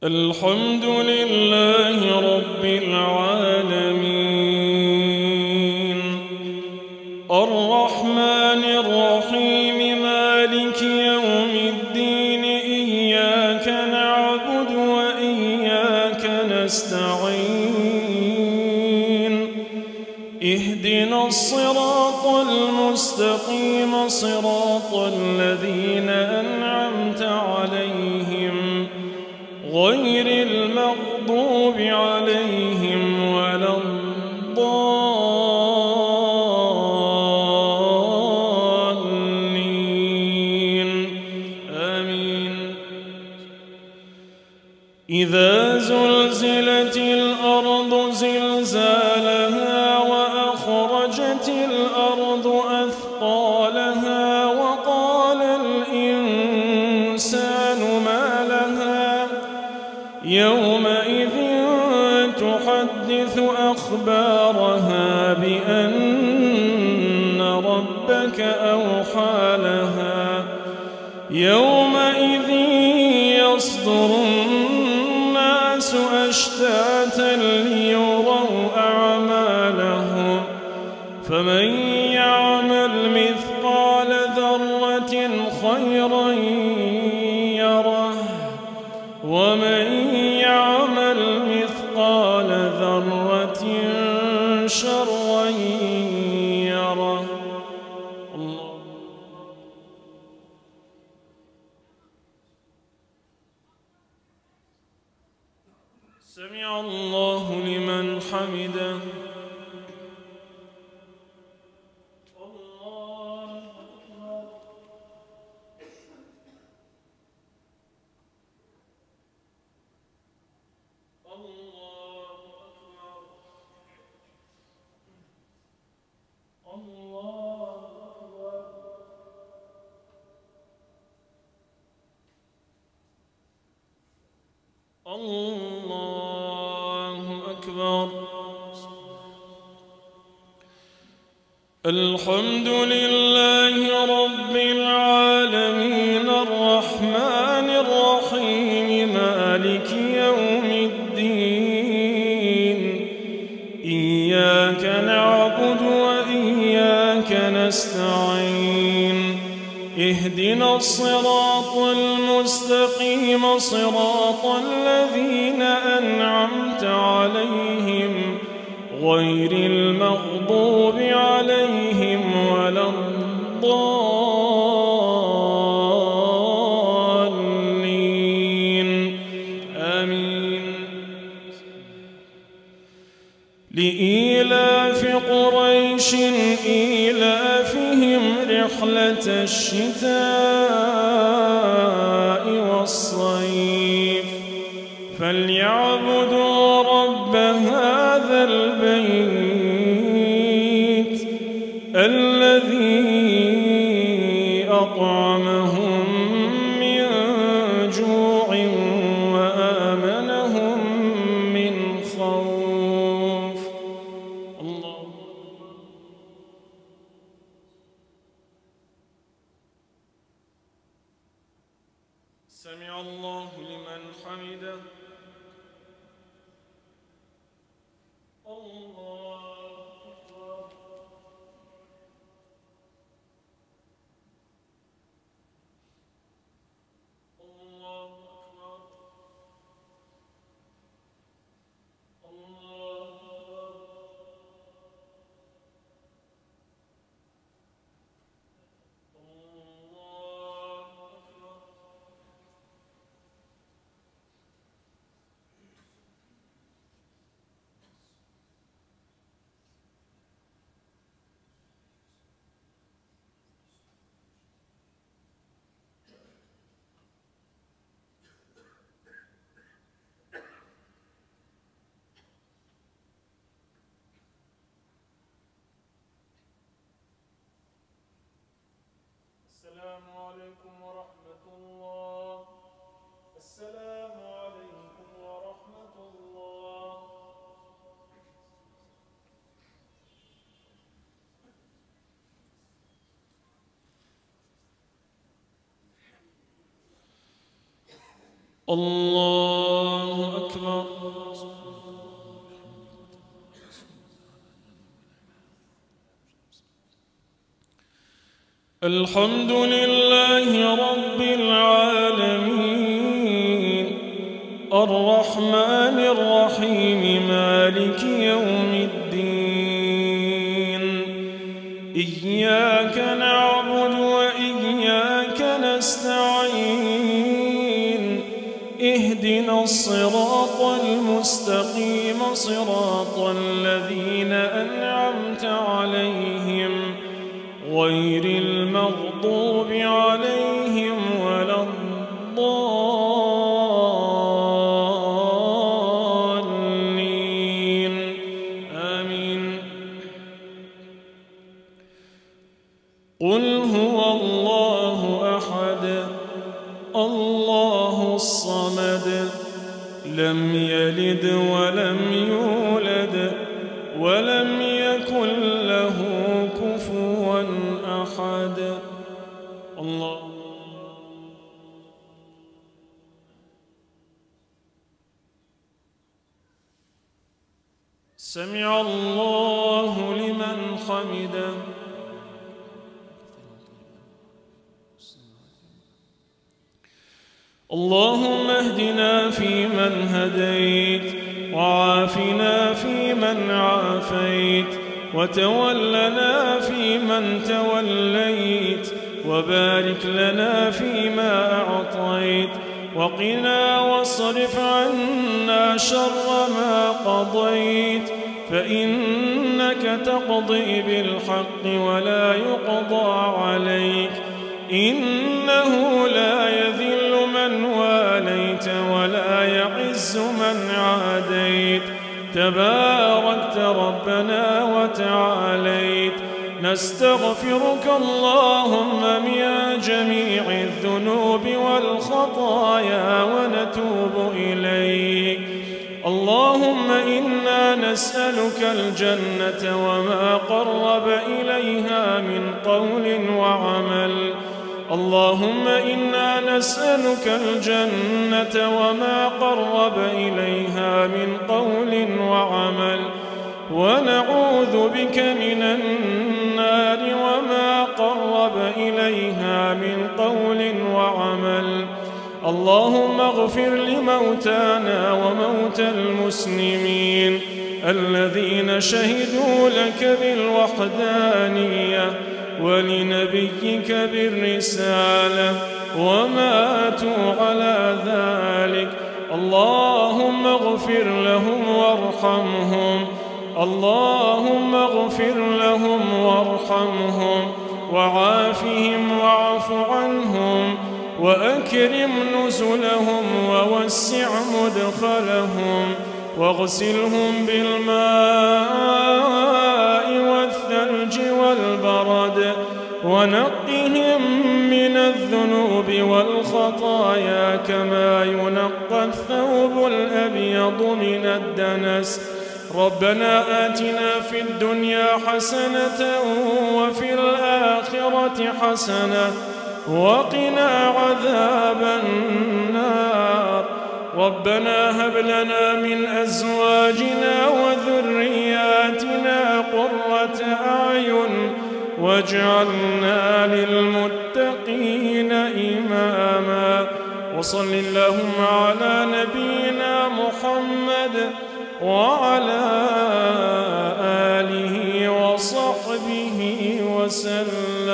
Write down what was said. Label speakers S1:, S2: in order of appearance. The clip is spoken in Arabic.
S1: الحمد لله رب العالمين الرحمن الرحيم مالك يوم الدين إياك نعبد وإياك نستعين اهدنا الصراط المستقيم صراط الذين أنعمت عليهم غير المغضوب عليهم ولا الضالين آمين. إذا زلزلت الأرض زلزالها وأخرجت الأرض أثقالها وقال الإنسان ما لها يومئذ تحدث أخبارها بأن ربك أوحى لها يومئذ يصدر الناس أشتاتا ليروا أعمالهم فمن يعمل مثقال ذرة خيرا يره ومن يعمل مثقال ذرة شرا يره. الله. سمع الله لمن حمده. الله أكبر. الحمد لله رب العالمين الرحمن الرحيم مالك يوم الدين إياك نعبد وإياك نستعين اهدنا الصراط المستقيم صراط الذين أنعمت عليهم غير المغضوب عليهم ولا الضالين آمين. لإيلاف قريش إيلافهم رحلة الشتاء والصيف فليعبدوا رب هذا البيت الذي أطعمهم من جوع وآمنهم من خوف. الله. سمع الله لمن حمده. الله أكبر. الله أكبر. الله السلام عليكم ورحمة الله. السلام عليكم ورحمة الله. الله الحمد لله رب العالمين الرحمن الرحيم مالك يوم الدين إياك نعبد وإياك نستعين اهدنا الصراط المستقيم صراط الذين أنعمت عليهم غير المغضوب عليهم ولا الضالين آمين. قل هو الله أحد الله الصمد لم يلد ولم يولد ولم يكن له كفوا أحد. الله سمع الله لمن حمده. اللهم اهدنا فيمن هديت وعافنا فيمن عافيت وتولنا فيمن توليت وبارك لنا فيما أعطيت وقنا واصرف عنا شر ما قضيت فإنك تقضي بالحق ولا يقضى عليك إنه لا يذل من واليت ولا يعز من عاديت تباركت ربنا وتعاليت. نستغفرك اللهم من جميع الذنوب والخطايا ونتوب إليك. اللهم إنا نسألك الجنة وما قرب إليها من قول وعمل. اللهم إنا نسألك الجنة وما قرب إليها من قول وعمل ونعوذ بك من النار وما قرب إليها من قول وعمل. اللهم اغفر لموتانا وموتى المسلمين الذين شهدوا لك بالوحدانية ولنبيك بالرسالة وماتوا على ذلك. اللهم اغفر لهم وارحمهم. اللهم اغفر لهم وارحمهم وعافهم واعف عنهم وأكرم نزلهم ووسع مدخلهم واغسلهم بالماء والثلج والبرد ونقهم من الذنوب والخطايا كما ينقى الثوب الأبيض من الدنس. ربنا آتنا في الدنيا حسنة وفي الآخرة حسنة وقنا عذاب النار. ربنا هب لنا من أزواجنا وذرياتنا قرة أعين واجعلنا للمتقين إماما. وصل اللهم على نبينا محمد وعلى آله وصحبه وسلم.